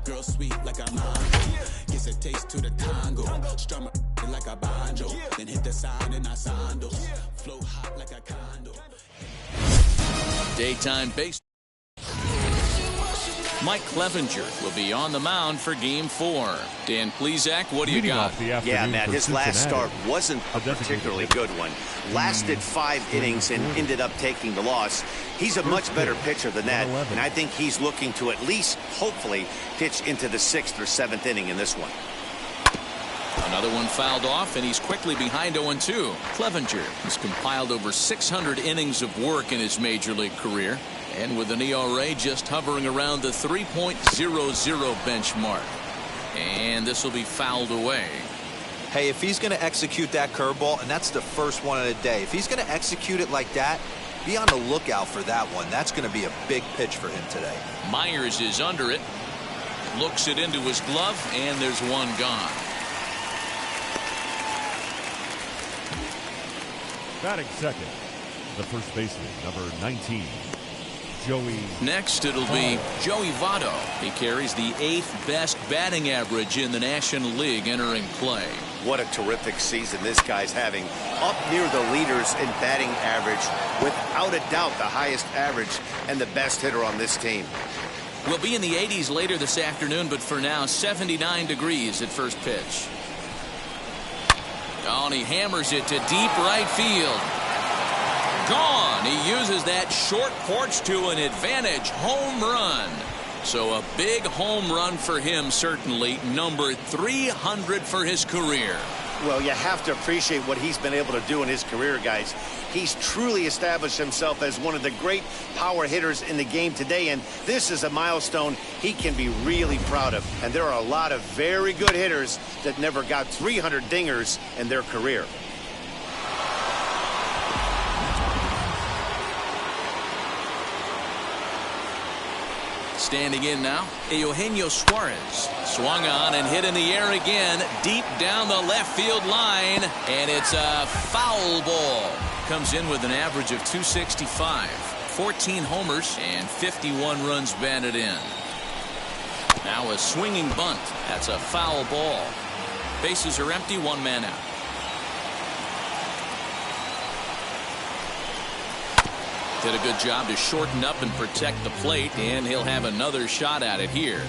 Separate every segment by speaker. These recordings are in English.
Speaker 1: Girl sweet like a mango. Gives a taste to the tango. Strum it like a banjo. Then hit the sound in our sandals. Flow hot like a condo.
Speaker 2: Daytime baseball. Mike Clevenger will be on the mound for Game 4. Dan Plesac, what do you got?
Speaker 3: Yeah, Matt, his last start wasn't a particularly good one. Lasted 5 innings and ended up taking the loss. He's a much better pitcher than that, and I think he's looking to at least, hopefully, pitch into the 6th or 7th inning in this one.
Speaker 2: Another one fouled off, and he's quickly behind 0-2. Clevenger has compiled over 600 innings of work in his major league career, and with an ERA just hovering around the 3.00 benchmark. And this will be fouled away.
Speaker 4: Hey, if he's going to execute that curveball, and that's the first one of the day, if he's going to execute it like that, be on the lookout for that one. That's going to be a big pitch for him today.
Speaker 2: Myers is under it, looks it into his glove, and there's one gone.
Speaker 5: Batting second, the first baseman, number 19, Joey.
Speaker 2: Next, it'll be Joey Votto. He carries the 8th best batting average in the National League entering play.
Speaker 3: What a terrific season this guy's having. Up near the leaders in batting average. Without a doubt, the highest average and the best hitter on this team.
Speaker 2: We'll be in the 80s later this afternoon, but for now, 79 degrees at first pitch. Oh, and he hammers it to deep right field. Gone. He uses that short porch to an advantage home run. So a big home run for him, certainly. Number 300 for his career.
Speaker 3: Well, you have to appreciate what he's been able to do in his career, guys. He's truly established himself as one of the great power hitters in the game today, and this is a milestone he can be really proud of. And there are a lot of very good hitters that never got 300 dingers in their career.
Speaker 2: Standing in now, Eugenio Suarez. Swung on and hit in the air again, deep down the left field line, and it's a foul ball. Comes in with an average of 265, 14 homers, and 51 runs batted in. Now a swinging bunt. That's a foul ball. Bases are empty, 1 man out. Did a good job to shorten up and protect the plate, and he'll have another shot at it here.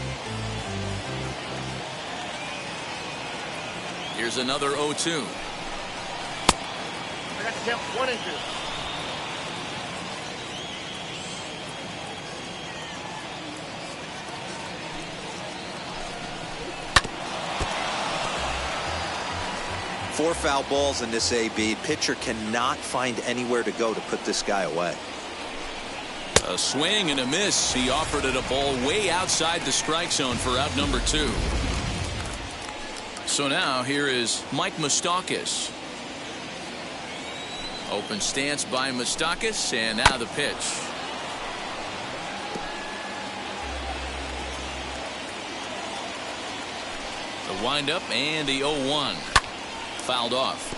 Speaker 2: Here's another 0-2.
Speaker 6: I got to count 1 and 2.
Speaker 4: Four foul balls in this AB. Pitcher cannot find anywhere to go to put this guy away.
Speaker 2: A swing and a miss. He offered it a ball way outside the strike zone for out number 2. So now here is Mike Moustakas. Open stance by Moustakas, and now the pitch. The windup and the 0-1. Fouled off.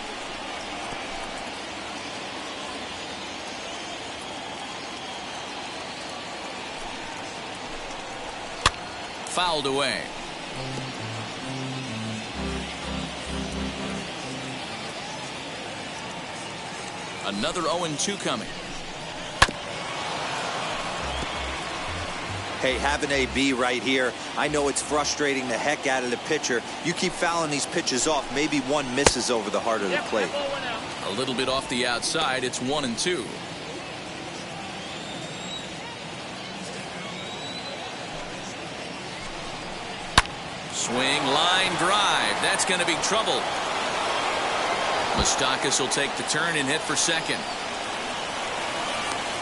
Speaker 2: Fouled away. Another 0-2 coming.
Speaker 4: Hey, have an AB right here. I know it's frustrating the heck out of the pitcher. You keep fouling these pitches off. Maybe one misses over the heart of the plate.
Speaker 2: A little bit off the outside. It's 1-2. Swing, line drive. That's going to be trouble. Moustakas will take the turn and hit for second.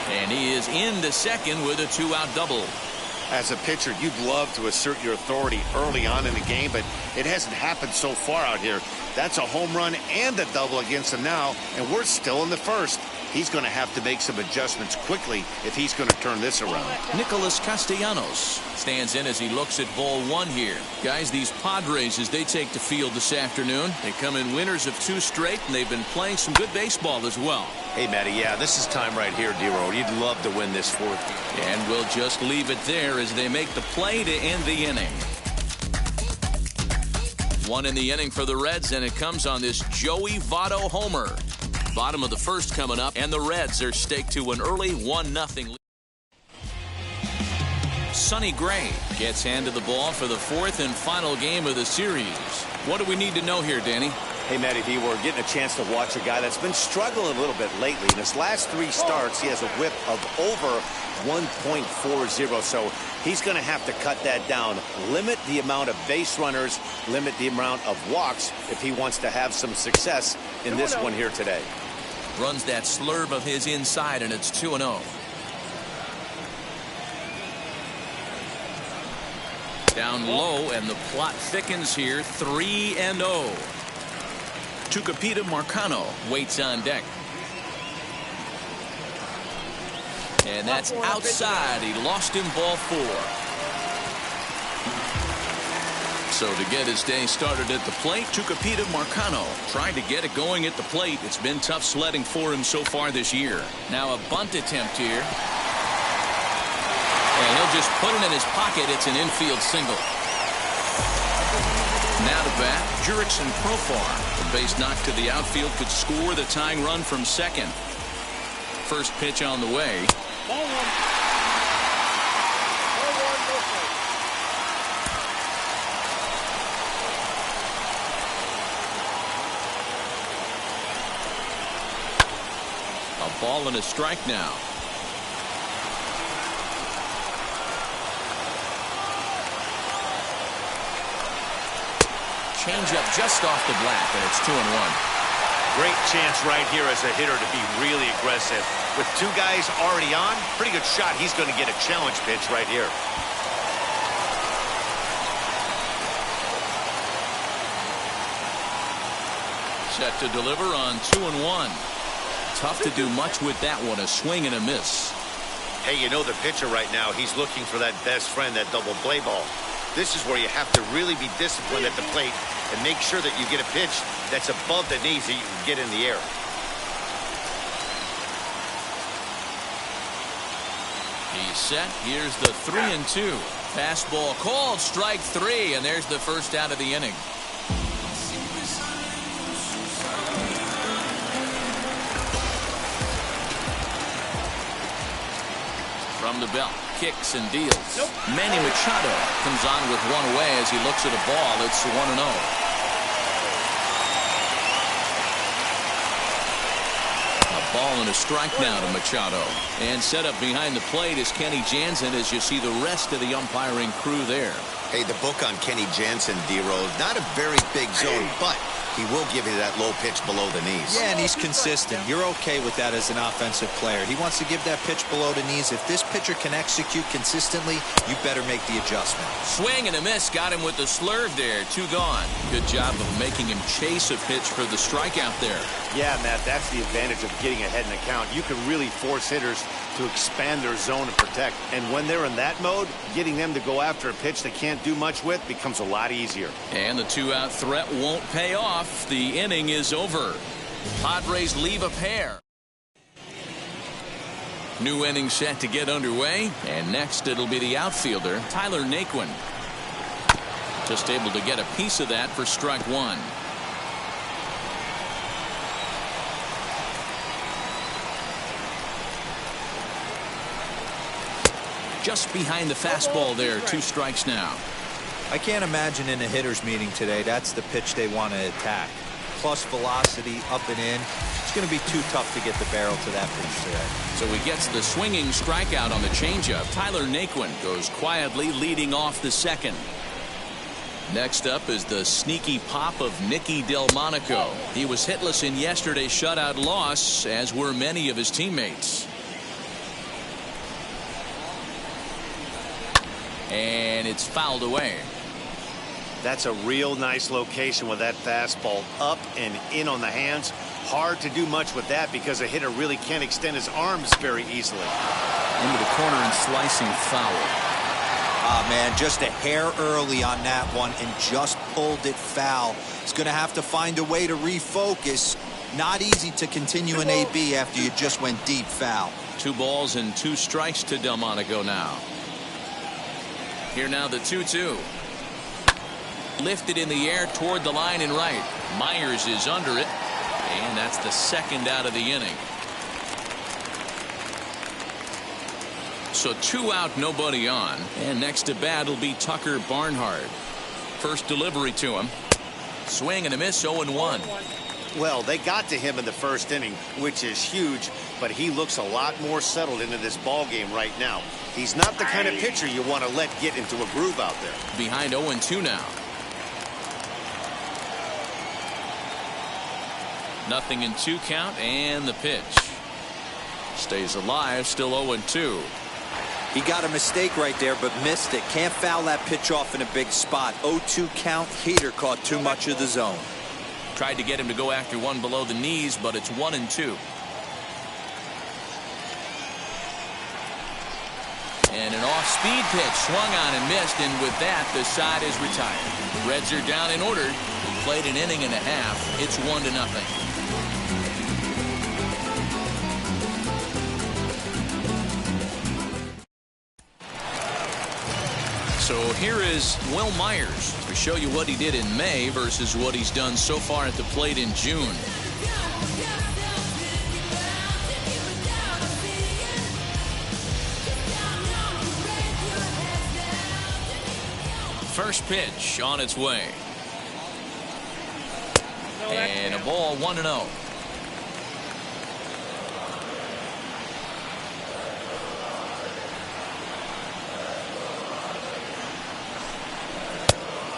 Speaker 2: And he is into second with a 2-out double.
Speaker 3: As a pitcher, you'd love to assert your authority early on in the game, but it hasn't happened so far out here. That's a home run and a double against him now, and we're still in the first. He's going to have to make some adjustments quickly if he's going to turn this around.
Speaker 2: Nicholas Castellanos stands in as he looks at ball 1 here. Guys, these Padres, as they take the field this afternoon, they come in winners of 2 straight, and they've been playing some good baseball as well.
Speaker 3: Hey, Matty, yeah, this is time right here, D-Road. You'd love to win this 4th.
Speaker 2: And we'll just leave it there as they make the play to end the inning. One in the inning for the Reds, and it comes on this Joey Votto homer. Bottom of the first coming up, and the Reds are staked to an early 1-0 lead. Sonny Gray gets handed the ball for the fourth and final game of the series. What do we need to know here, Danny?
Speaker 3: Hey, Matty V, we're getting a chance to watch a guy that's been struggling a little bit lately. In his last 3 starts, he has a whip of over 1.40, so he's going to have to cut that down, limit the amount of base runners, limit the amount of walks if he wants to have some success in this one here today.
Speaker 2: Runs that slurve of his inside, and it's 2-0. Down low, and the plot thickens here, 3-0. Tucupita Marcano waits on deck. And that's outside. He lost him, ball 4. So to get his day started at the plate, Tucupita Marcano tried to get it going at the plate. It's been tough sledding for him so far this year. Now a bunt attempt here. And he'll just put it in his pocket. It's an infield single. Now to bat, Jurickson Profar. The base knock to the outfield could score the tying run from second. First pitch on the way.
Speaker 6: Ball 1.
Speaker 2: A ball and a strike now. Changeup just off the black, and it's 2-1.
Speaker 3: Great chance right here as a hitter to be really aggressive. With 2 guys already on, pretty good shot. He's going to get a challenge pitch right here.
Speaker 2: Set to deliver on 2-1. Tough to do much with that one. A swing and a miss.
Speaker 3: Hey, you know the pitcher right now, he's looking for that best friend, that double play ball. This is where you have to really be disciplined at the plate and make sure that you get a pitch that's above the knees that you can get in the air.
Speaker 2: He's set. Here's the 3-2. Fastball called, strike 3, and there's the first out of the inning. From the belt, kicks and deals. Manny Machado comes on with one away as he looks at a ball. It's 1-0. A ball and a strike now to Machado. And set up behind the plate is Kenny Jansen as you see the rest of the umpiring crew there.
Speaker 7: Hey, the book on Kenny Jansen, D-Rose, not a very big zone, but he will give you that low pitch below the knees.
Speaker 4: Yeah, and he's consistent. You're okay with that as an offensive player. He wants to give that pitch below the knees. If this pitcher can execute consistently, you better make the adjustment.
Speaker 2: Swing and a miss. Got him with the slurve there. 2 gone. Good job of making him chase a pitch for the strikeout there.
Speaker 3: Yeah, Matt, that's the advantage of getting ahead in the count. You can really force hitters to expand their zone and protect. And when they're in that mode, getting them to go after a pitch they can't do much with becomes a lot easier.
Speaker 2: And the 2-out threat won't pay off. The inning is over. Padres leave a pair. New inning set to get underway. And next it'll be the outfielder, Tyler Naquin. Just able to get a piece of that for strike 1. Just behind the fastball there. 2 strikes now.
Speaker 4: I can't imagine in a hitter's meeting today that's the pitch they want to attack. Plus velocity up and in. It's going to be too tough to get the barrel to that pitch today.
Speaker 2: So he gets the swinging strikeout on the changeup. Tyler Naquin goes quietly leading off the second. Next up is the sneaky pop of Nicky Delmonico. He was hitless in yesterday's shutout loss, as were many of his teammates. And it's fouled away.
Speaker 3: That's a real nice location with that fastball up and in on the hands. Hard to do much with that because a hitter really can't extend his arms very easily.
Speaker 2: Into the corner and slicing foul.
Speaker 4: Ah, man, just a hair early on that one and just pulled it foul. He's going to have to find a way to refocus. Not easy to continue an AB after you just went deep foul.
Speaker 2: 2 balls and 2 strikes to Delmonico now. Here now the 2-2. Lifted in the air toward the line and right. Myers is under it. And that's the second out of the inning. So 2 out, nobody on. And next to bat will be Tucker Barnhart. First delivery to him. Swing and a miss, 0-1.
Speaker 3: Well, they got to him in the first inning, which is huge, but he looks a lot more settled into this ball game right now. He's not the kind of pitcher you want to let get into a groove out there.
Speaker 2: Behind 0-2 now. Nothing in 2 count, and the pitch. Stays alive, still 0-2.
Speaker 4: He got a mistake right there, but missed it. Can't foul that pitch off in a big spot. 0-2 count. Heater caught too much of the zone.
Speaker 2: Tried to get him to go after one below the knees, but it's 1-2. And an off-speed pitch swung on and missed, and with that, the side is retired. Reds are down in order. Played an inning and a half. It's 1-0. So here is Will Myers to show you what he did in May versus what he's done so far at the plate in June. First pitch on its way. And a ball, 1-0.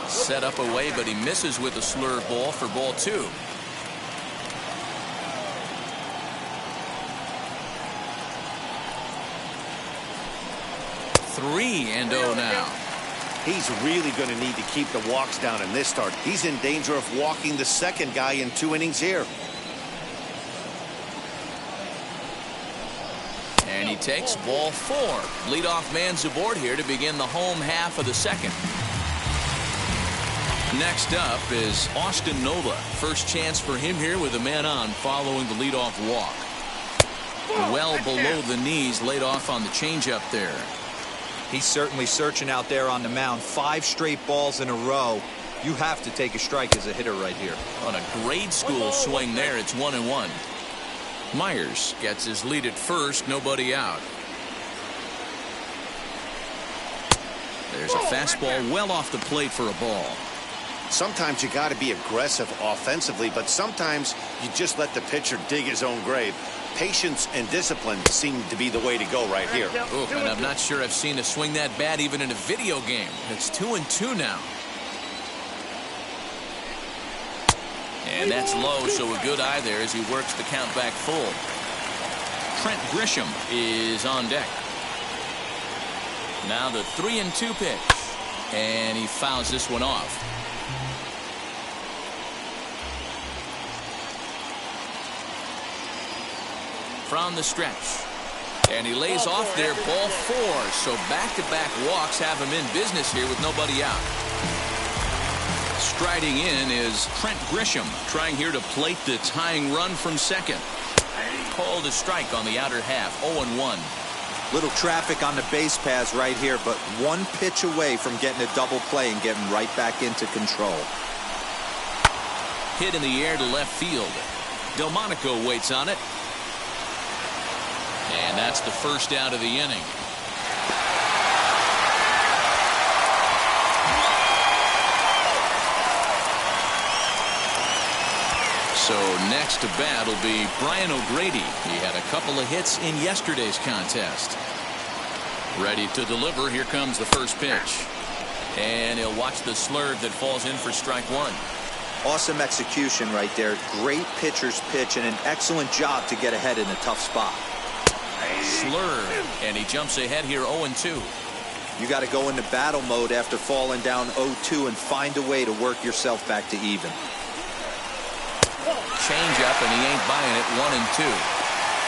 Speaker 2: Set up away, but he misses with a slur ball for ball 2. Three and 0 now.
Speaker 3: He's really going to need to keep the walks down in this start. He's in danger of walking the second guy in 2 innings here.
Speaker 2: And he takes ball 4. Leadoff man's aboard here to begin the home half of the second. Next up is Austin Nola. First chance for him here with a man on following the leadoff walk. Well below the knees, laid off on the changeup there.
Speaker 4: He's certainly searching out there on the mound. 5 straight balls in a row. You have to take a strike as a hitter right here.
Speaker 2: On a grade school swing there, it's 1-1. Myers gets his lead at first, nobody out. There's a fastball well off the plate for a ball.
Speaker 3: Sometimes you got to be aggressive offensively, but sometimes you just let the pitcher dig his own grave. Patience and discipline seem to be the way to go right here.
Speaker 2: Ooh, and I'm not sure I've seen a swing that bad even in a video game. It's 2-2 now. And that's low, so a good eye there as he works the count back full. Trent Grisham is on deck. Now the 3-2 pitch. And he fouls this one off. From the stretch. And he lays off there, ball 4. So back-to-back walks have him in business here with nobody out. Striding in is Trent Grisham, trying here to plate the tying run from second. Called a strike on the outer half, 0-1.
Speaker 4: Little traffic on the base paths right here, but 1 pitch away from getting a double play and getting right back into control.
Speaker 2: Hit in the air to left field. Delmonico waits on it. And that's the first out of the inning. So next to bat will be Brian O'Grady. He had a couple of hits in yesterday's contest. Ready to deliver. Here comes the first pitch. And he'll watch the slurve that falls in for strike 1.
Speaker 4: Awesome execution right there. Great pitcher's pitch and an excellent job to get ahead in a tough spot.
Speaker 2: Slurve, and he jumps ahead here 0-2.
Speaker 4: You got to go into battle mode after falling down 0-2 and find a way to work yourself back to even.
Speaker 2: Change up, and he ain't buying it. 1-2.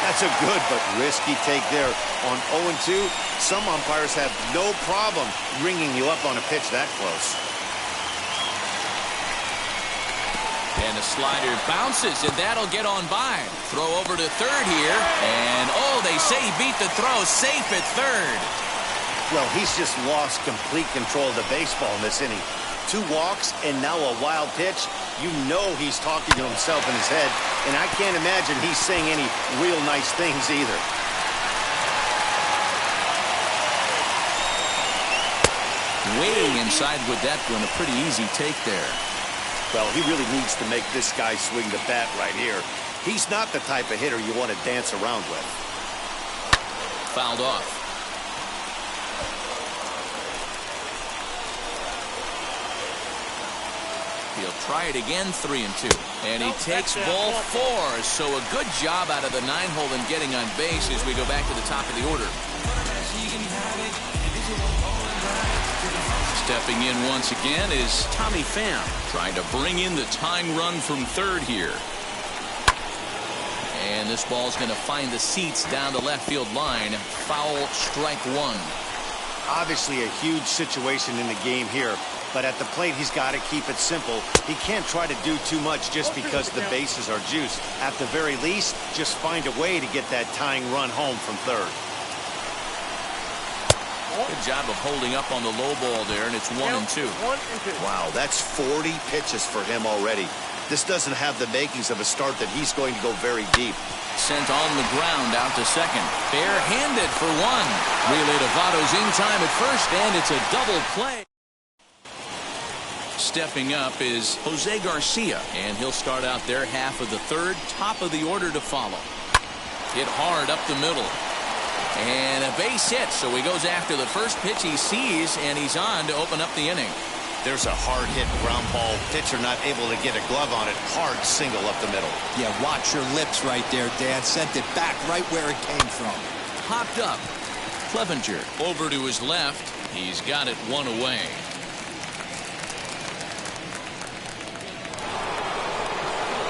Speaker 3: That's a good but risky take there. On 0-2, some umpires have no problem ringing you up on a pitch that close.
Speaker 2: And the slider bounces, and that'll get on by. Throw over to third here, and oh, they say he beat the throw. Safe at third.
Speaker 3: Well, he's just lost complete control of the baseball in this inning. 2 walks and now a wild pitch. You know he's talking to himself in his head, and I can't imagine he's saying any real nice things either.
Speaker 2: Way inside with that one, a pretty easy take there.
Speaker 3: Well, he really needs to make this guy swing the bat right here. He's not the type of hitter you want to dance around with.
Speaker 2: Fouled off. He'll try it again, 3-2. And he takes ball 4. So a good job out of the 9-hole in getting on base as we go back to the top of the order. Stepping in once again is Tommy Pham, trying to bring in the tying run from third here. And this ball's going to find the seats down the left field line. Foul, strike 1.
Speaker 3: Obviously a huge situation in the game here, but at the plate he's got to keep it simple. He can't try to do too much just because the bases are juiced. At the very least, just find a way to get that tying run home from third.
Speaker 2: Good job of holding up on the low ball there, and it's 1-2.
Speaker 3: Wow, that's 40 pitches for him already. This doesn't have the makings of a start that he's going to go very deep.
Speaker 2: Sent on the ground out to second. Bare-handed for 1. Relay to Votto's in time at first, and it's a double play. Stepping up is Jose Garcia, and he'll start out their half of the third. Top of the order to follow. Hit hard up the middle. And a base hit, so he goes after the first pitch he sees, and he's on to open up the inning.
Speaker 3: There's a hard hit ground ball. Pitcher not able to get a glove on it. Hard single up the middle.
Speaker 4: Yeah, watch your lips right there, Dan. Sent it back right where it came from.
Speaker 2: Popped up. Clevenger over to his left. He's got it 1 away.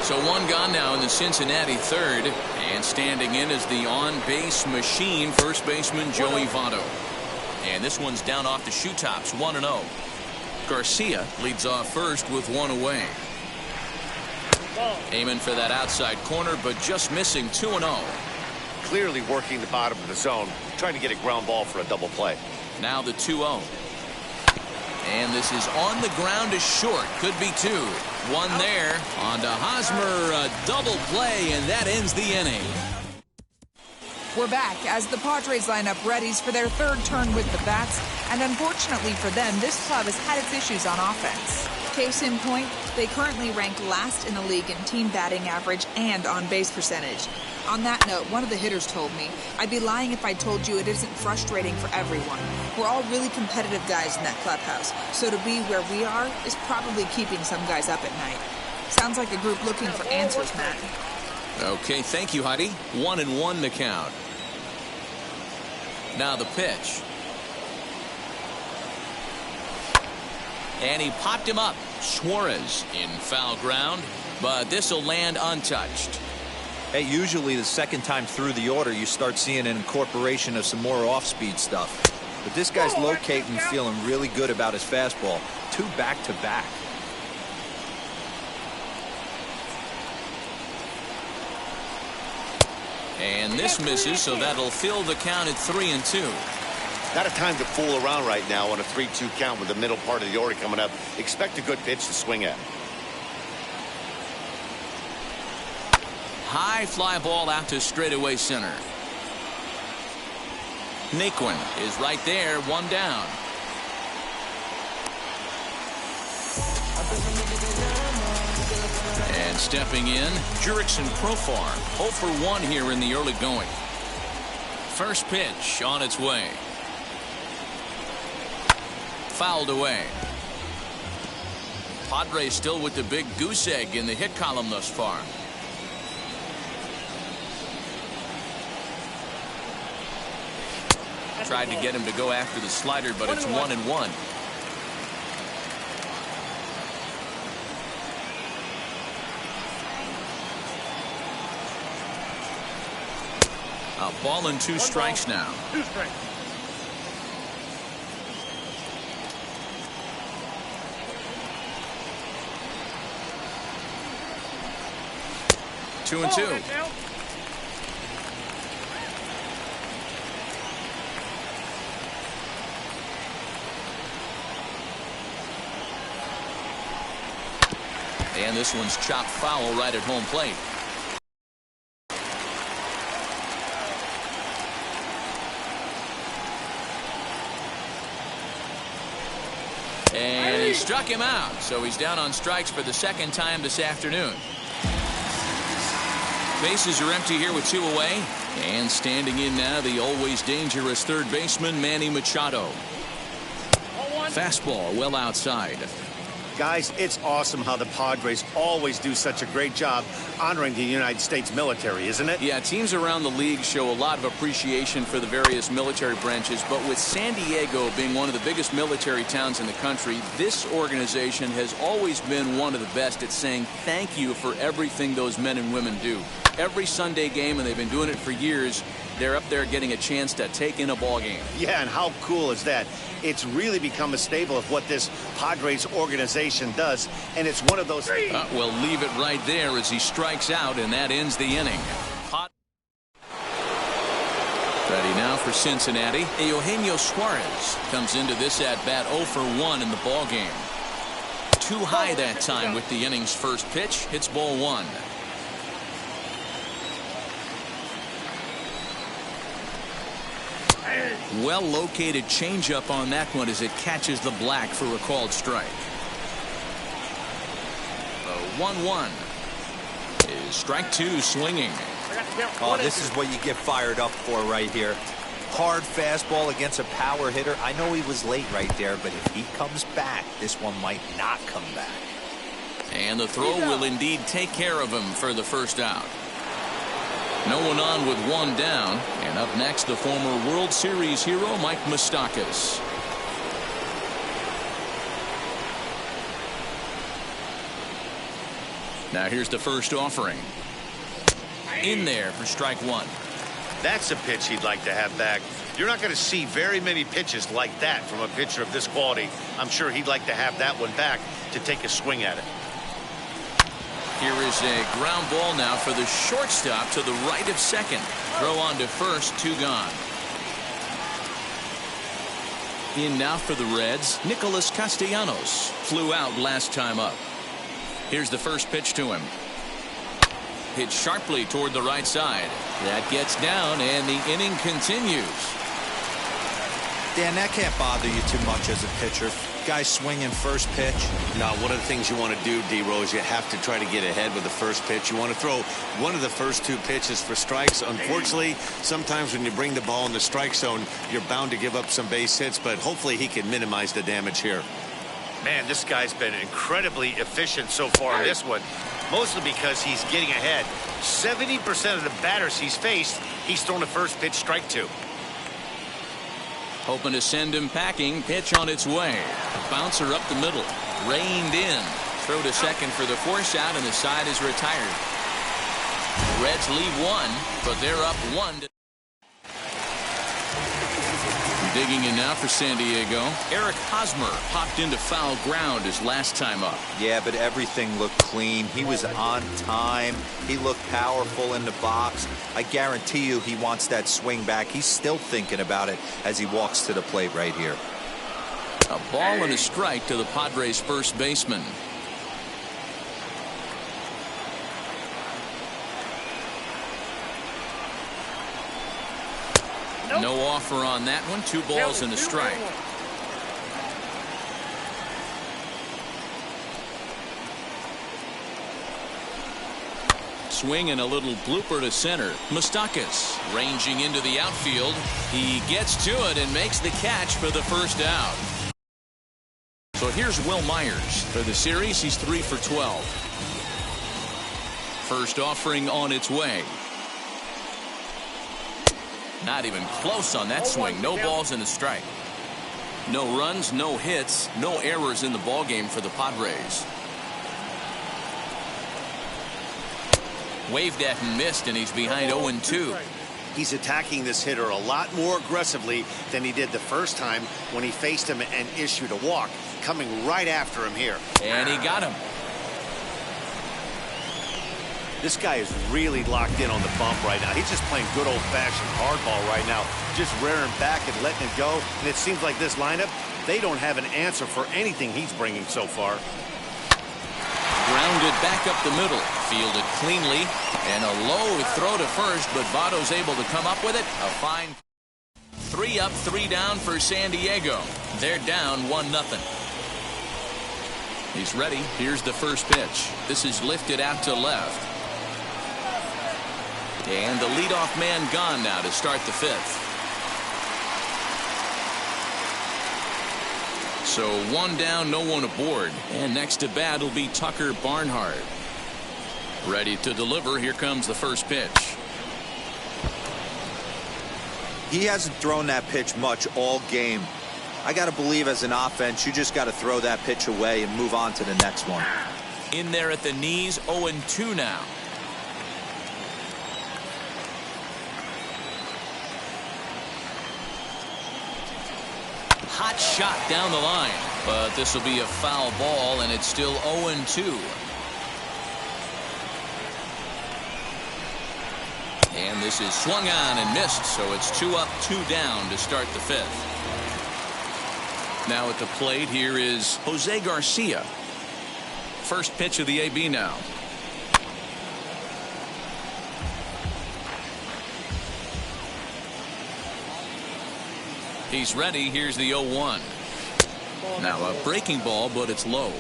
Speaker 2: So 1 gone now in the Cincinnati third. And standing in is the on-base machine, first baseman Joey Votto. And this one's down off the shoe tops, 1-0. Garcia leads off first with 1 away. Aiming for that outside corner, but just missing 2-0.
Speaker 3: Clearly working the bottom of the zone, trying to get a ground ball for a double play.
Speaker 2: Now the 2-0. And this is on the ground to short. Could be 2. 1 there. On to Hosmer, a double play, and that ends the inning.
Speaker 6: We're back as the Padres line up readies for their third turn with the bats, and unfortunately for them, this club has had its issues on offense. Case in point, they currently rank last in the league in team batting average and on-base percentage. On that note, one of the hitters told me, "I'd be lying if I told you it isn't frustrating for everyone. We're all really competitive guys in that clubhouse, so to be where we are is probably keeping some guys up at night." Sounds like a group looking for answers, Matt.
Speaker 2: Okay, thank you, Heidi. 1-1 to count. Now the pitch. And he popped him up. Suarez in foul ground, but this will land untouched.
Speaker 4: Hey, usually the second time through the order, you start seeing an incorporation of some more off-speed stuff. But this guy's locating, feeling really good about his fastball. 2 back-to-back.
Speaker 2: And this misses, so that'll fill the count at 3-2.
Speaker 3: Not a time to fool around right now on a 3-2 count with the middle part of the order coming up. Expect a good pitch to swing at.
Speaker 2: High fly ball out to straightaway center. Naquin is right there, 1 down. And stepping in, Jurickson Profar, 0 for 1 here in the early going. First pitch on its way. Fouled away. Padres still with the big goose egg in the hit column thus far. Tried to get him to go after the slider, but it's 1-1. A ball and 2 strikes now.
Speaker 8: 2 strikes.
Speaker 2: Two and two. And this one's chopped foul right at home plate. And he struck him out, so he's down on strikes for the second time this afternoon. Bases are empty here with 2 away. And standing in now, the always dangerous third baseman, Manny Machado. Fastball well outside.
Speaker 3: Guys, it's awesome how the Padres always do such a great job honoring the United States military, isn't it?
Speaker 2: Yeah, teams around the league show a lot of appreciation for the various military branches, but with San Diego being one of the biggest military towns in the country, this organization has always been one of the best at saying thank you for everything those men and women do. Every Sunday game, and they've been doing it for years, they're up there getting a chance to take in a ball game.
Speaker 3: Yeah, and how cool is that? It's really become a staple of what this Padres organization does, and it's one of those.
Speaker 2: We'll leave it right there as he strikes out, and that ends the inning. Ready now for Cincinnati. Eugenio Suarez comes into this at bat 0 for 1 in the ball game. Too high that time with the inning's first pitch. Hits ball 1. Well located changeup on that one as it catches the black for a called strike. The 1-1 is strike 2 swinging.
Speaker 4: Oh, this is what you get fired up for right here. Hard fastball against a power hitter. I know he was late right there, but if he comes back, this one might not come back.
Speaker 2: And the throw will indeed take care of him for the first out. No one on with 1 down. And up next, the former World Series hero, Mike Moustakas. Now here's the first offering. In there for strike 1.
Speaker 3: That's a pitch he'd like to have back. You're not going to see very many pitches like that from a pitcher of this quality. I'm sure he'd like to have that one back to take a swing at it.
Speaker 2: Here is a ground ball now for the shortstop to the right of second. Throw on to first, 2 gone. In now for the Reds, Nicholas Castellanos. Flew out last time up. Here's the first pitch to him. Hit sharply toward the right side. That gets down, and the inning continues.
Speaker 4: Dan, that can't bother you too much as a pitcher. Guy swinging first pitch.
Speaker 7: Now, one of the things you want to do, D-Rose, you have to try to get ahead with the first pitch. You want to throw one of the first 2 pitches for strikes. Unfortunately, sometimes when you bring the ball in the strike zone, you're bound to give up some base hits, but hopefully he can minimize the damage here.
Speaker 3: Man, this guy's been incredibly efficient so far in this one, mostly because he's getting ahead. 70% of the batters he's faced, he's thrown the first pitch, strike 2.
Speaker 2: Hoping to send him packing. Pitch on its way. Bouncer up the middle. Reined in. Throw to second for the force out, and the side is retired. Reds lead 1, but they're up 1. Digging in now for San Diego. Eric Hosmer popped into foul ground his last time up.
Speaker 4: Yeah, but everything looked clean. He was on time. He looked powerful in the box. I guarantee you he wants that swing back. He's still thinking about it as he walks to the plate right here.
Speaker 2: A ball and a strike to the Padres first baseman. No offer on that one. 2 balls and a strike. Swing and a little blooper to center. Moustakas ranging into the outfield. He gets to it and makes the catch for the first out. So here's Will Myers. For the series, he's 3 for 12. First offering on its way. Not even close on that swing. No balls and a strike. No runs, no hits, no errors in the ballgame for the Padres. Waved at and missed, and he's behind 0-2.
Speaker 3: He's attacking this hitter a lot more aggressively than he did the first time when he faced him and issued a walk. Coming right after him here.
Speaker 2: And he got him.
Speaker 3: This guy is really locked in on the bump right now. He's just playing good old-fashioned hardball right now, just rearing back and letting it go. And it seems like this lineup, they don't have an answer for anything he's bringing so far.
Speaker 2: Grounded back up the middle. Fielded cleanly. And a low throw to first, but Votto's able to come up with it. A fine 3 up, 3 down for San Diego. They're down 1-0. He's ready. Here's the first pitch. This is lifted out to left. And the leadoff man gone now to start the 5th. So 1 down, no one aboard. And next to bat will be Tucker Barnhart. Ready to deliver. Here comes the first pitch.
Speaker 4: He hasn't thrown that pitch much all game. I got to believe as an offense, you just got to throw that pitch away and move on to the next one.
Speaker 2: In there at the knees, 0-2 now. Hot shot down the line, but this will be a foul ball, and it's still 0-2. And this is swung on and missed, so it's 2 up, 2 down to start the 5th. Now at the plate, here is Jose Garcia. First pitch of the AB now. He's ready. Here's the 0-1. Now a breaking ball, but it's low.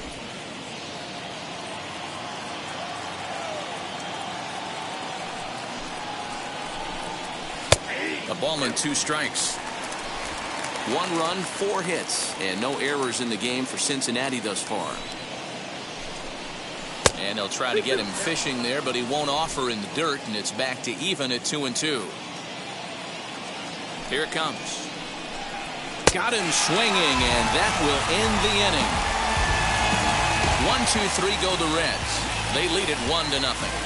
Speaker 2: A ball and 2 strikes. 1 run, 4 hits, and no errors in the game for Cincinnati thus far. And they'll try to get him fishing there, but he won't offer in the dirt, and it's back to even at 2-2. Here it comes. Got him swinging, and that will end the inning. 1-2-3 go the Reds. They lead it 1-0.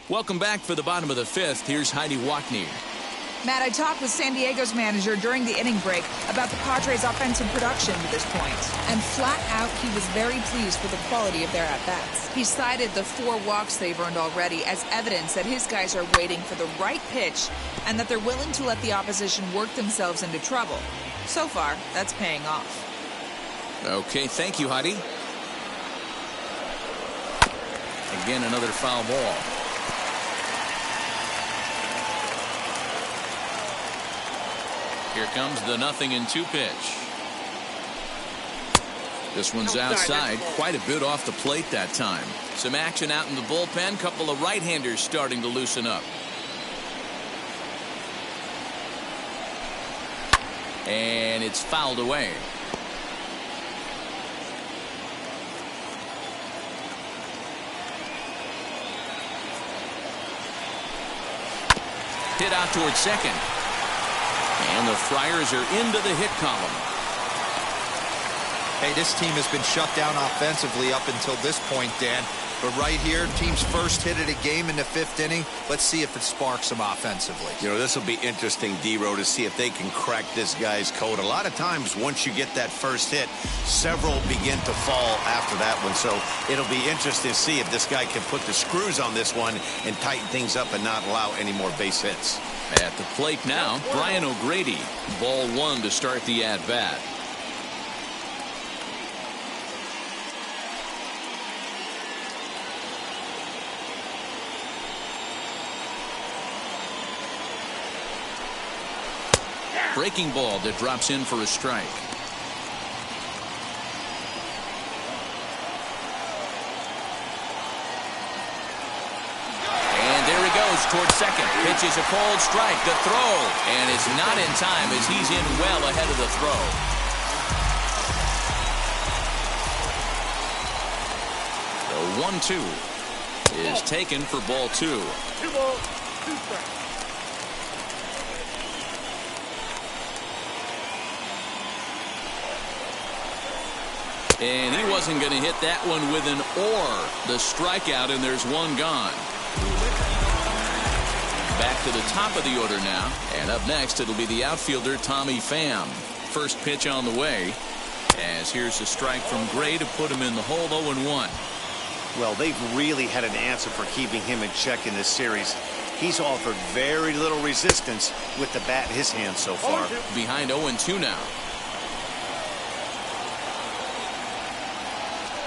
Speaker 2: Welcome back for the bottom of the fifth. Here's Heidi Watney.
Speaker 6: Matt, I talked with San Diego's manager during the inning break about the Padres' offensive production to this point. And flat out, he was very pleased with the quality of their at-bats. He cited the 4 walks they've earned already as evidence that his guys are waiting for the right pitch and that they're willing to let the opposition work themselves into trouble. So far, that's paying off.
Speaker 2: Okay, thank you, Heidi. Again, another foul ball. Here comes the 0-2 pitch. This one's outside, quite a bit off the plate that time. Some action out in the bullpen. Couple of right-handers starting to loosen up. And it's fouled away. Hit out towards second. And the Friars are into the hit column.
Speaker 4: Hey, this team has been shut down offensively up until this point, Dan. But right here, team's first hit of the game in the 5th inning. Let's see if it sparks them offensively.
Speaker 7: You know, this will be interesting, D-Row, to see if they can crack this guy's code. A lot of times, once you get that first hit, several begin to fall after that one. So it'll be interesting to see if this guy can put the screws on this one and tighten things up and not allow any more base hits.
Speaker 2: At the plate now, Brian O'Grady. Ball 1 to start the at-bat. Breaking ball that drops in for a strike. And there he goes towards second. Pitches a cold strike. The throw. And it's not in time as he's in well ahead of the throw. The 1-2 is taken for ball 2.
Speaker 8: 2 balls, 2 strikes.
Speaker 2: And he wasn't going to hit that one with an or. The strikeout, and there's one gone. Back to the top of the order now. And up next, it'll be the outfielder, Tommy Pham. First pitch on the way. As here's a strike from Gray to put him in the hole, 0-1.
Speaker 3: Well, they've really had an answer for keeping him in check in this series. He's offered very little resistance with the bat in his hand so far.
Speaker 2: Behind 0-2 now.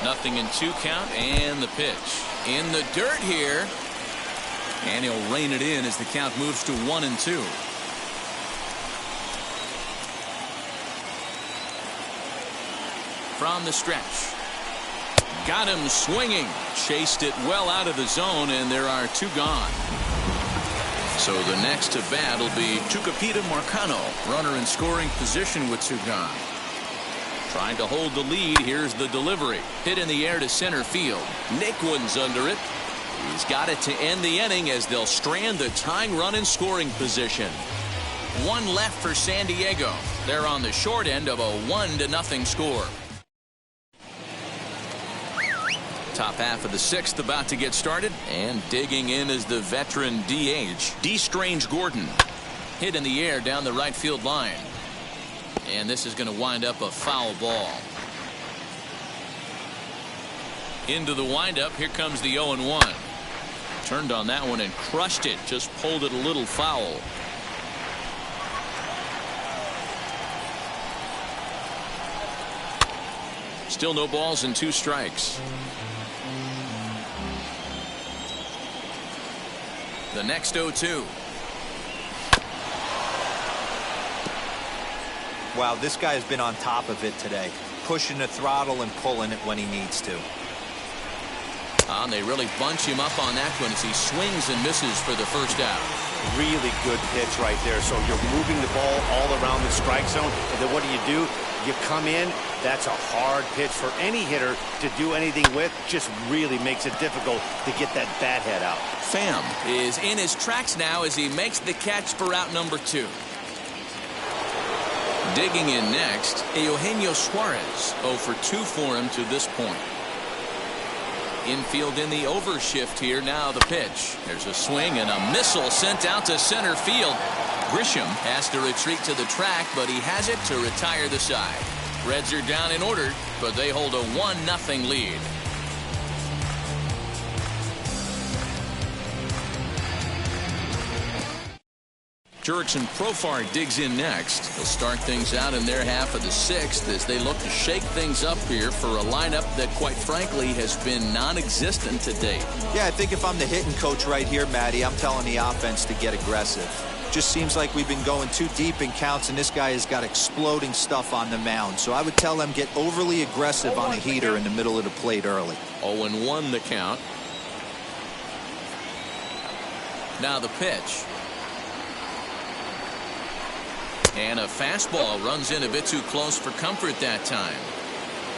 Speaker 2: 0-2 count, and the pitch in the dirt here, and he'll rein it in as the count moves to 1-2. From the stretch, got him swinging, chased it well out of the zone, and there are 2 gone. So the next to bat will be Tucupita Marcano, runner in scoring position with 2 gone. Trying to hold the lead. Here's the delivery. Hit in the air to center field. Naquin's under it. He's got it to end the inning as they'll strand the tying run in scoring position. 1 left for San Diego. They're on the short end of a 1-0 score. Top half of the 6th about to get started. And digging in is the veteran DH, D. Strange Gordon. Hit in the air down the right field line. And this is going to wind up a foul ball. Into the windup. Here comes the 0-1. Turned on that one and crushed it. Just pulled it a little foul. Still no balls and 2 strikes. The next 0-2.
Speaker 4: Wow, this guy has been on top of it today, pushing the throttle and pulling it when he needs to.
Speaker 2: And they really bunch him up on that one as he swings and misses for the first out.
Speaker 3: Really good pitch right there. So you're moving the ball all around the strike zone, and then what do? You come in. That's a hard pitch for any hitter to do anything with. Just really makes it difficult to get that bat head out.
Speaker 2: Pham is in his tracks now as he makes the catch for out number 2. Digging in next, Eugenio Suarez. 0 for 2 for him to this point. Infield in the overshift here. Now the pitch. There's a swing and a missile sent out to center field. Grisham has to retreat to the track, but he has it to retire the side. Reds are down in order, but they hold a 1-0 lead. Jurickson Profar digs in next. They'll start things out in their half of the sixth as they look to shake things up here for a lineup that, quite frankly, has been non-existent to date.
Speaker 4: Yeah, I think if I'm the hitting coach right here, Matty, I'm telling the offense to get aggressive. Just seems like we've been going too deep in counts, and this guy has got exploding stuff on the mound. So I would tell them get overly aggressive on a heater in the middle of the plate early.
Speaker 2: 0-1 the count. Now the pitch. And a fastball runs in a bit too close for comfort that time.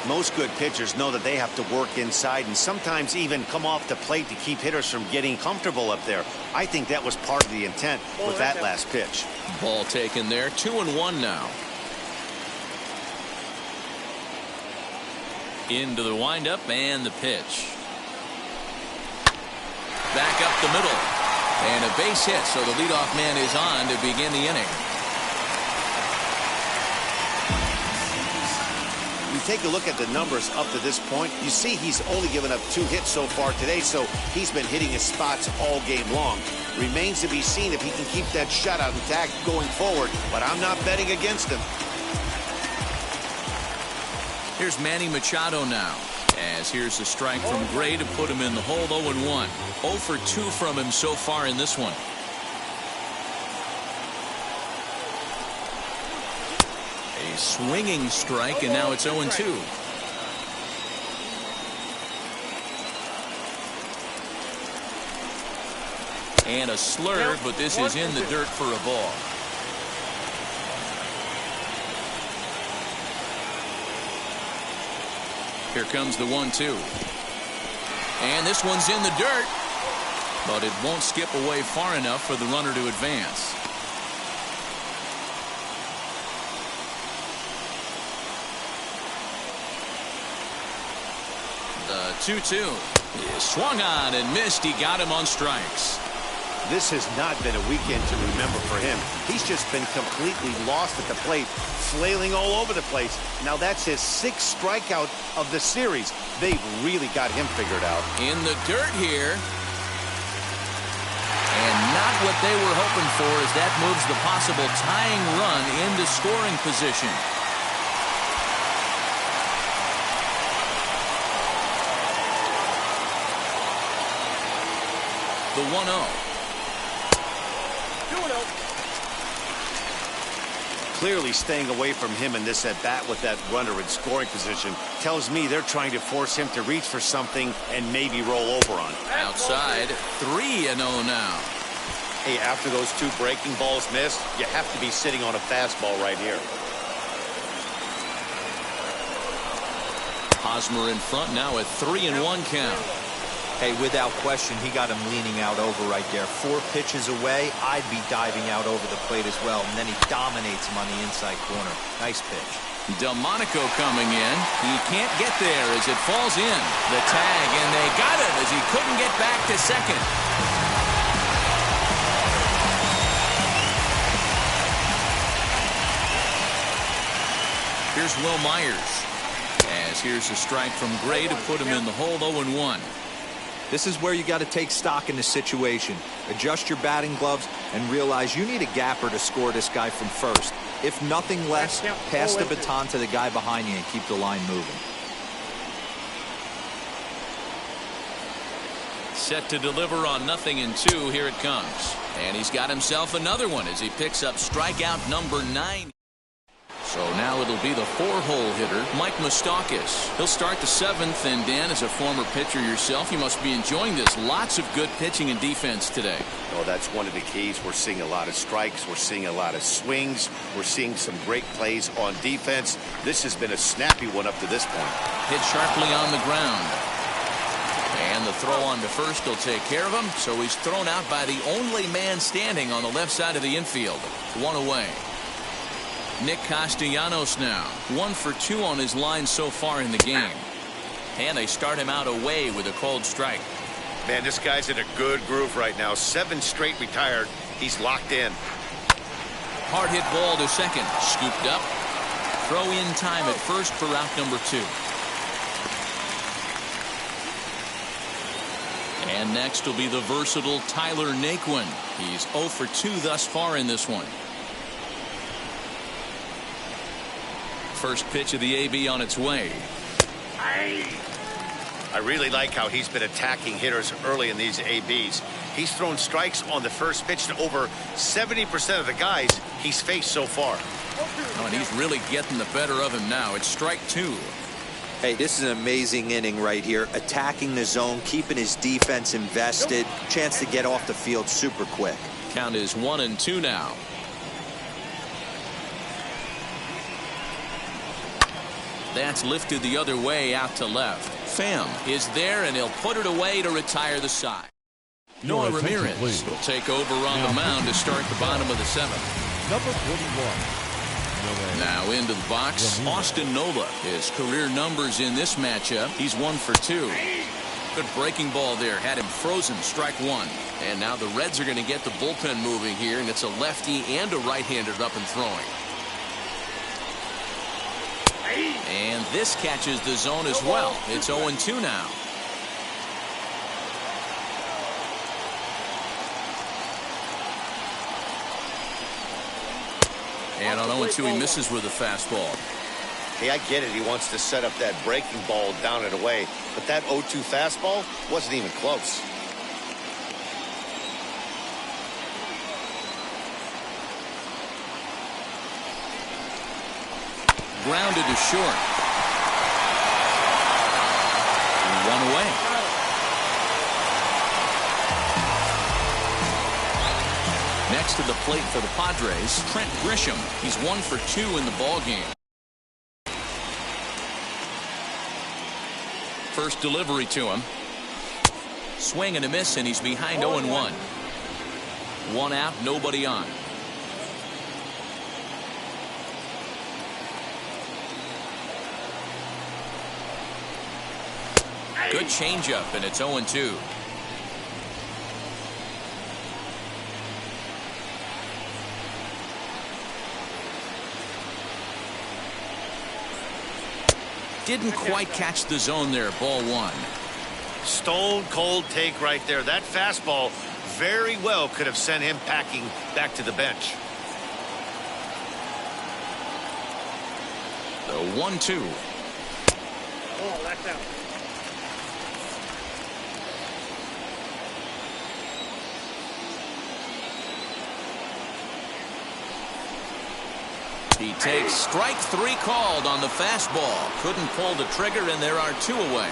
Speaker 3: Most good pitchers know that they have to work inside and sometimes even come off the plate to keep hitters from getting comfortable up there. I think that was part of the intent with that last pitch.
Speaker 2: Ball taken there. 2-1 now. Into the windup and the pitch. Back up the middle. And a base hit, so the leadoff man is on to begin the inning.
Speaker 3: You take a look at the numbers up to this point, you see he's only given up 2 hits so far today, so he's been hitting his spots all game long. Remains to be seen if he can keep that shutout intact going forward, but I'm not betting against him.
Speaker 2: Here's Manny Machado now, as here's the strike from Gray to put him in the hole. 0-1. 0 for 2 from him so far in this one. A swinging strike, and now it's 0-2. And a slurve, but this is in the dirt for a ball. Here comes the 1-2. And this one's in the dirt, but it won't skip away far enough for the runner to advance. The 2-2 is swung on and missed. He got him on strikes.
Speaker 3: This has not been a weekend to remember for him. He's just been completely lost at the plate, flailing all over the place. Now that's his 6th strikeout of the series. They've really got him figured out.
Speaker 2: In the dirt here. And not what they were hoping for, as that moves the possible tying run into scoring position. The 1-0.
Speaker 3: Clearly staying away from him in this at-bat with that runner in scoring position tells me they're trying to force him to reach for something and maybe roll over on.
Speaker 2: Outside, 3-0 now.
Speaker 3: Hey, after those 2 breaking balls missed, you have to be sitting on a fastball right here.
Speaker 2: Hosmer in front now at 3-1 count.
Speaker 4: Hey, without question, he got him leaning out over right there. 4 pitches away, I'd be diving out over the plate as well, and then he dominates him on the inside corner. Nice pitch.
Speaker 2: Delmonico coming in. He can't get there as it falls in. The tag, and they got it as he couldn't get back to second. Here's Will Myers, as here's a strike from Gray to put him in the hole. 0-1.
Speaker 4: This is where you got to take stock in the situation. Adjust your batting gloves and realize you need a gapper to score this guy from first. If nothing less, pass the baton to the guy behind you and keep the line moving.
Speaker 2: Set to deliver on 0-2. Here it comes. And he's got himself another one as he picks up strikeout number 9. So now it'll be the 4-hole hitter, Mike Moustakas. He'll start the 7th, and Dan, as a former pitcher yourself, you must be enjoying this. Lots of good pitching and defense today.
Speaker 3: Oh, that's one of the keys. We're seeing a lot of strikes. We're seeing a lot of swings. We're seeing some great plays on defense. This has been a snappy one up to this point.
Speaker 2: Hit sharply on the ground. And the throw on to first will take care of him, so he's thrown out by the only man standing on the left side of the infield. 1 away. Nick Castellanos now. 1 for 2 on his line so far in the game. And they start him out away with a cold strike.
Speaker 3: Man, this guy's in a good groove right now. 7 straight retired. He's locked in.
Speaker 2: Hard hit ball to second. Scooped up. Throw in time at first for out number 2. And next will be the versatile Tyler Naquin. He's 0 for 2 thus far in this one. First pitch of the AB on its way.
Speaker 3: I really like how he's been attacking hitters early in these ABs. He's thrown strikes on the first pitch to over 70% of the guys he's faced so far.
Speaker 2: Oh, and he's really getting the better of him now. It's strike 2.
Speaker 4: Hey, this is an amazing inning right here. Attacking the zone, keeping his defense invested. Chance to get off the field super quick.
Speaker 2: Count is 1-2 now. That's lifted the other way out to left. Pham is there, and he'll put it away to retire the side. Noah Ramirez will take over on the mound to start the bottom of the 7th.
Speaker 5: Number 41.
Speaker 2: Now into the box, Austin Nola. His career numbers in this matchup, he's 1 for 2. Good breaking ball there, had him frozen, strike 1. And now the Reds are going to get the bullpen moving here, and it's a lefty and a right-hander up and throwing. And this catches the zone as well. It's 0-2 now. And on 0-2 he misses with a fastball.
Speaker 3: Hey, I get it. He wants to set up that breaking ball down and away. But that 0-2 fastball wasn't even close.
Speaker 2: Grounded to short. 1 away. Next to the plate for the Padres, Trent Grisham. He's 1 for 2 in the ball game. First delivery to him. Swing and a miss, and he's behind 0-1. 1 out, nobody on. Good changeup, and it's 0-2. Didn't quite catch the zone there. Ball 1.
Speaker 3: Stone cold take right there. That fastball very well could have sent him packing back to the bench.
Speaker 2: The 1-2.
Speaker 8: Oh, that's out.
Speaker 2: He takes strike 3 called on the fastball. Couldn't pull the trigger, and there are 2 away.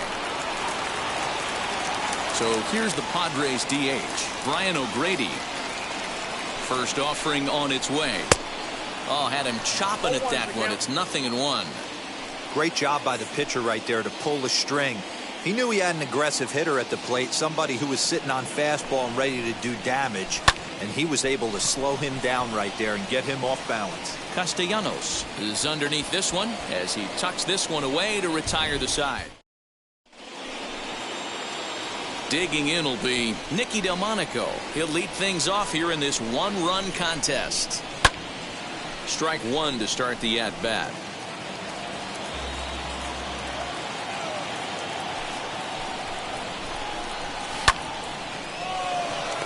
Speaker 2: So here's the Padres DH, Brian O'Grady. First offering on its way. Oh, had him chopping at that one. It's 0-1.
Speaker 4: Great job by the pitcher right there to pull the string. He knew he had an aggressive hitter at the plate, somebody who was sitting on fastball and ready to do damage, and he was able to slow him down right there and get him off balance.
Speaker 2: Castellanos is underneath this one as he tucks this one away to retire the side. Digging in will be Nicky Delmonico. He'll lead things off here in this 1-run contest. Strike 1 to start the at-bat.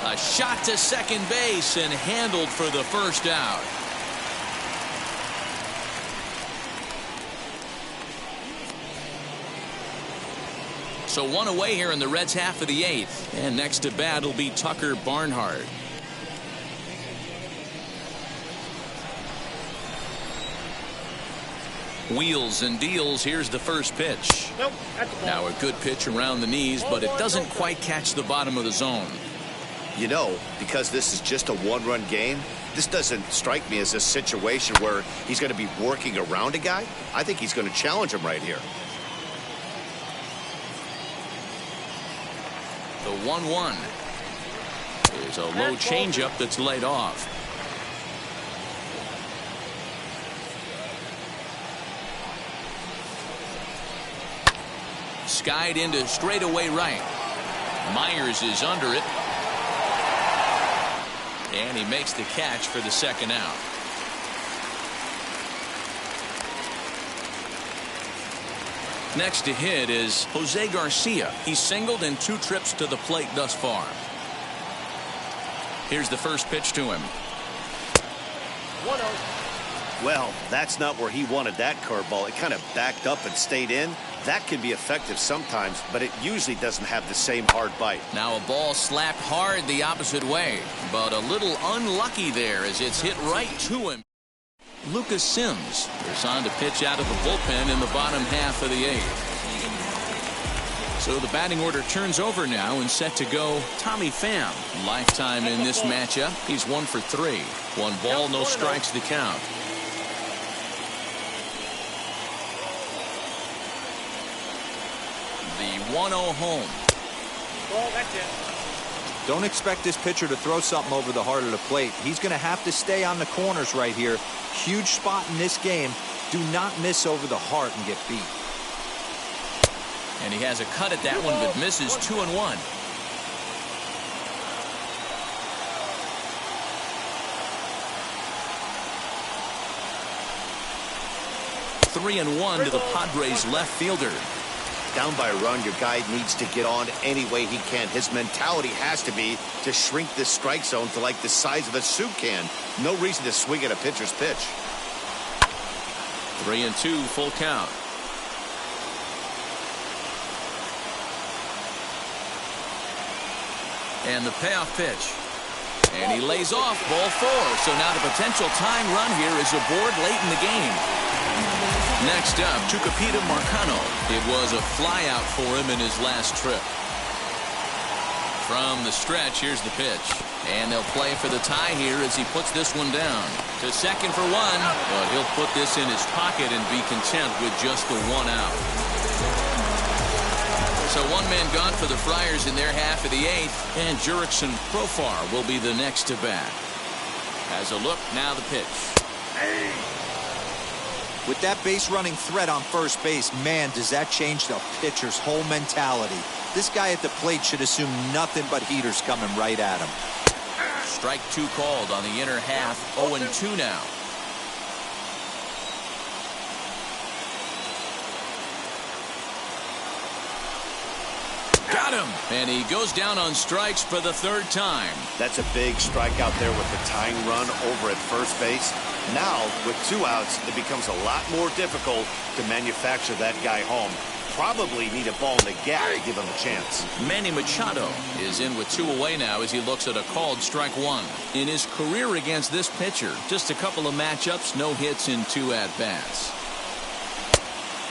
Speaker 2: A shot to second base and handled for the first out. So 1 away here in the Reds' half of the 8th. And next to bat will be Tucker Barnhart. Wheels and deals. Here's the first pitch.
Speaker 8: Nope, that's a ball.
Speaker 2: Now a good pitch around the knees, but it doesn't quite catch the bottom of the zone.
Speaker 3: You know, because this is just a 1-run game, this doesn't strike me as a situation where he's going to be working around a guy. I think he's going to challenge him right here.
Speaker 2: The 1-1 is a low changeup that's laid off. skied into straightaway right. Myers is under it. And he makes the catch for the second out. Next to hit is Jose Garcia. He's singled in 2 trips to the plate thus far. Here's the first pitch to him.
Speaker 8: 1-0.
Speaker 3: Well, that's not where he wanted that curveball. It kind of backed up and stayed in. That can be effective sometimes, but it usually doesn't have the same hard bite.
Speaker 2: Now a ball slapped hard the opposite way, but a little unlucky there as it's hit right to him. Lucas Sims is on to pitch out of the bullpen in the bottom half of the 8th. So the batting order turns over now and set to go Tommy Pham. Lifetime in this matchup. He's 1 for 3. 1 ball, no strikes the count. The 1-0 home.
Speaker 8: Ball, that's it.
Speaker 4: Don't expect this pitcher to throw something over the heart of the plate. He's going to have to stay on the corners right here. Huge spot in this game. Do not miss over the heart and get beat.
Speaker 2: And he has a cut at that one, but misses 2-1. 3-1 to the Padres left fielder.
Speaker 3: Down by a run, your guy needs to get on any way he can. His mentality has to be to shrink this strike zone to like the size of a soup can. No reason to swing at a pitcher's pitch.
Speaker 2: 3-2, full count. And the payoff pitch. And he lays off, ball 4. So now the potential tying run here is aboard late in the game. Next up, Tucupita Marcano. It was a flyout for him in his last trip. From the stretch, here's the pitch. And they'll play for the tie here as he puts this one down. To second for 1. But he'll put this in his pocket and be content with just the 1 out. So 1 man gone for the Friars in their half of the 8th. And Jurickson Profar will be the next to bat. As a look, now the pitch.
Speaker 4: With that base running threat on first base, man, does that change the pitcher's whole mentality. This guy at the plate should assume nothing but heaters coming right at him.
Speaker 2: Strike 2 called on the inner half. 0-2 now. Got him. And he goes down on strikes for the 3rd time.
Speaker 3: That's a big strikeout there with the tying run over at first base. Now, with 2 outs, it becomes a lot more difficult to manufacture that guy home. Probably need a ball in the gap to give him a chance.
Speaker 2: Manny Machado is in with 2 away now as he looks at a called strike 1. In his career against this pitcher, just a couple of matchups, no hits in 2 at-bats.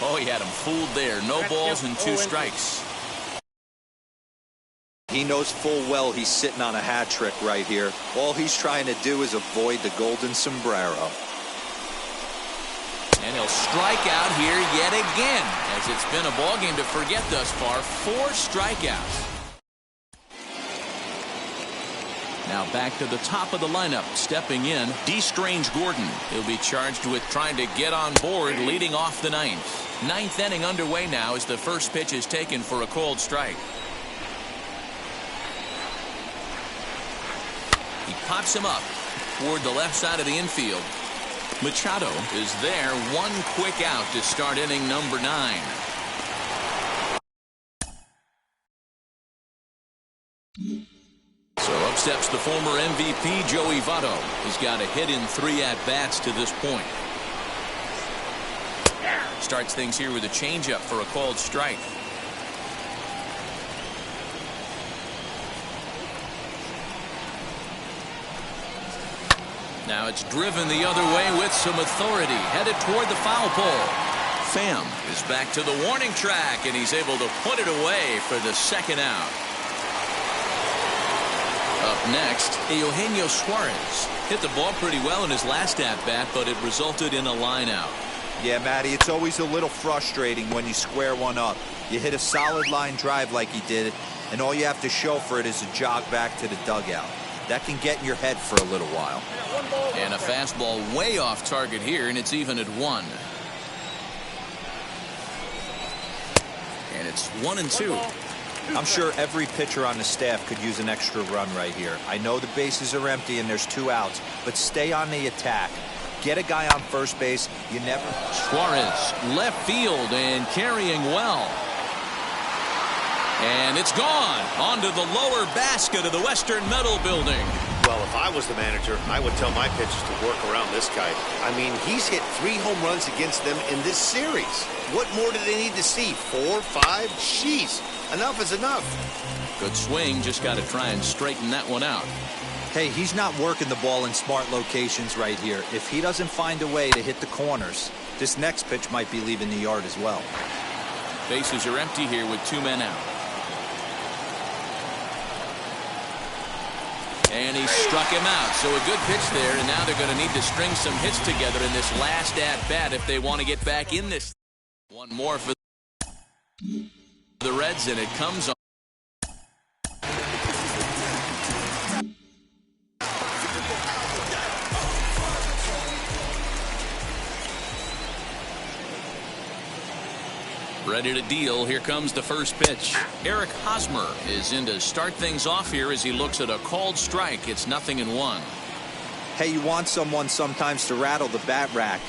Speaker 2: Oh, he had him fooled there. No balls and 2 strikes.
Speaker 4: He knows full well he's sitting on a hat trick right here. All he's trying to do is avoid the golden sombrero.
Speaker 2: And he'll strike out here yet again, as it's been a ball game to forget thus far. 4 strikeouts. Now back to the top of the lineup, stepping in, D. Strange Gordon. He'll be charged with trying to get on board, leading off the 9th. 9th inning underway now as the first pitch is taken for a called strike. He pops him up toward the left side of the infield. Machado is there. 1 quick out to start inning number 9. So up steps the former MVP Joey Votto. He's got a hit in 3 at-bats to this point. Starts things here with a changeup for a called strike. Now it's driven the other way with some authority, headed toward the foul pole. Pham is back to the warning track, and he's able to put it away for the 2nd out. Up next, Eugenio Suarez hit the ball pretty well in his last at-bat, but it resulted in a line out.
Speaker 4: Yeah, Matty, it's always a little frustrating when you square one up. You hit a solid line drive like he did, and all you have to show for it is a jog back to the dugout. That can get in your head for a little while.
Speaker 2: And a fastball way off target here, and it's even at 1. And it's It's 1-2.
Speaker 4: I'm sure every pitcher on the staff could use an extra run right here. I know the bases are empty and there's 2 outs, but stay on the attack. Get a guy on first base. You never.
Speaker 2: Suarez left field and carrying well. And it's gone onto the lower basket of the Western Metal Building.
Speaker 3: Well, if I was the manager, I would tell my pitchers to work around this guy. I mean, he's hit 3 home runs against them in this series. What more do they need to see? 4, 5? Jeez, enough is enough.
Speaker 2: Good swing, just got to try and straighten that one out.
Speaker 4: Hey, he's not working the ball in smart locations right here. If he doesn't find a way to hit the corners, this next pitch might be leaving the yard as well.
Speaker 2: Bases are empty here with 2 men out. And he struck him out. So a good pitch there, and now they're going to need to string some hits together in this last at-bat if they want to get back in this. One more for the Reds, and it comes on. Ready to deal. Here comes the first pitch. Eric Hosmer is in to start things off here as he looks at a called strike. It's 0-1.
Speaker 4: Hey, you want someone sometimes to rattle the bat rack,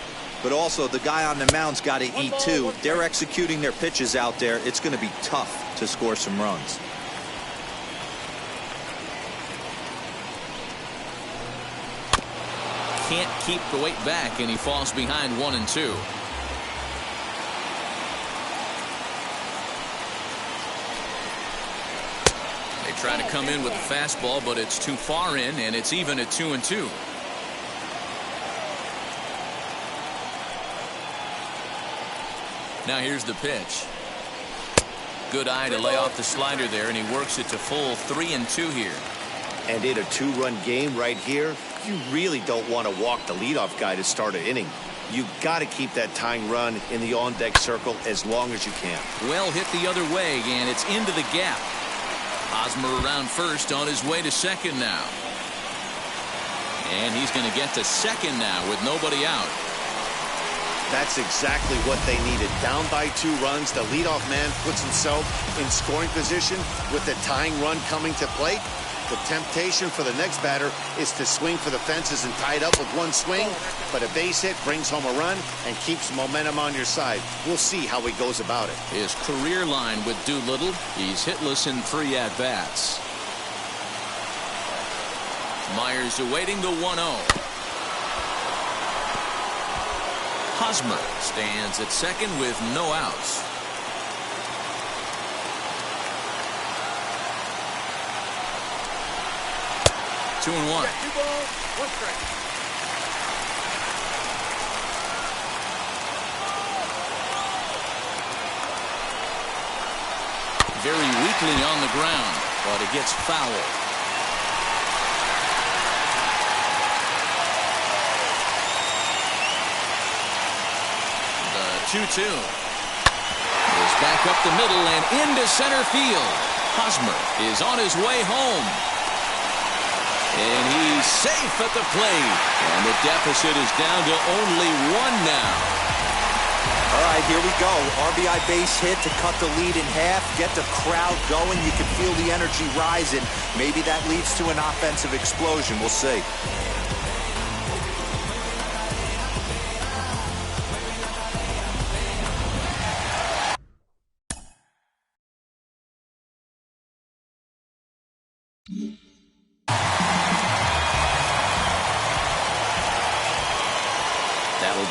Speaker 4: but also the guy on the mound's got to eat too. They're executing their pitches out there. It's going to be tough to score some runs.
Speaker 2: Can't keep the weight back, and he falls behind 1-2. Trying to come in with a fastball, but it's too far in, and it's even at 2-2. Now here's the pitch. Good eye to lay off the slider there, and he works it to full 3-2 here.
Speaker 3: And in a 2-run game right here, you really don't want to walk the leadoff guy to start an inning. You got to keep that tying run in the on-deck circle as long as you can.
Speaker 2: Well hit the other way, and it's into the gap. Hosmer around first, on his way to second now. And he's going to get to second now with nobody out.
Speaker 3: That's exactly what they needed. Down by 2 runs, the leadoff man puts himself in scoring position with the tying run coming to plate. The temptation for the next batter is to swing for the fences and tie it up with 1 swing, but a base hit brings home a run and keeps momentum on your side. We'll see how he goes about it.
Speaker 2: His career line with Doolittle, he's hitless in 3 at-bats. Myers awaiting the 1-0. Hosmer stands at second with no outs. Two and one. Very weakly on the ground, but it gets foul. The 2-2 is back up the middle and into center field. Hosmer is on his way home. And he's safe at the plate. And the deficit is down to only 1 now.
Speaker 4: All right, here we go. RBI base hit to cut the lead in half, get the crowd going. You can feel the energy rising. Maybe that leads to an offensive explosion. We'll see.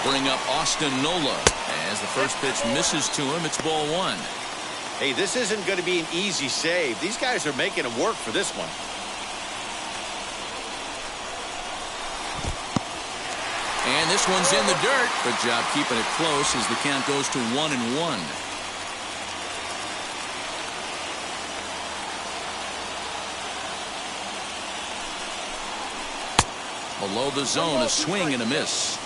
Speaker 2: Bring up Austin Nola as the first pitch misses to him. It's ball 1.
Speaker 3: Hey, this isn't going to be an easy save. These guys are making him work for this one.
Speaker 2: And this one's in the dirt. Good job keeping it close as the count goes to 1-1. Below the zone, a swing and a miss.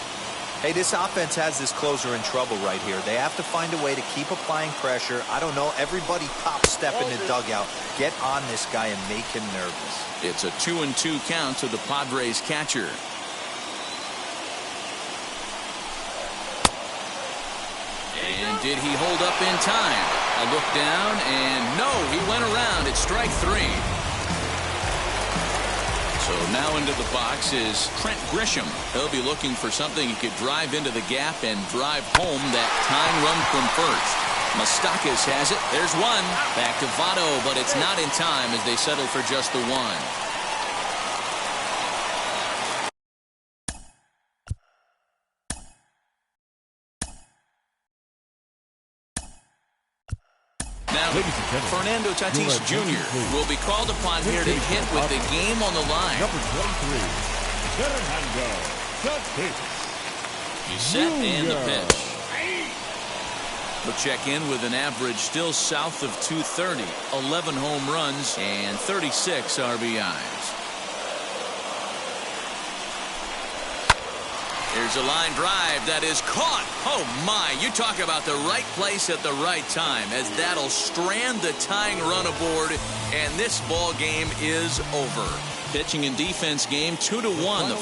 Speaker 4: Hey, this offense has this closer in trouble right here. They have to find a way to keep applying pressure. I don't know. Everybody pop step in the dugout. Get on this guy and make him nervous.
Speaker 2: It's a 2-2 count to the Padres catcher. And did he hold up in time? A look down, and no, he went around. It's strike 3. So now into the box is Trent Grisham. He'll be looking for something he could drive into the gap and drive home that tying run from first. Moustakas has it. There's one. Back to Votto, but it's not in time as they settle for just the one. Now, Fernando Tatis Jr. will be called upon here to hit with the game on the line.
Speaker 5: Number 23, Fernando Tatis.
Speaker 2: He's set and the pitch. He'll check in with an average still south of 230, 11 home runs, and 36 RBIs. Here's a line drive that is caught. Oh, my. You talk about the right place at the right time, as that'll strand the tying run aboard, and this ball game is over. Pitching and defense game 2-1. The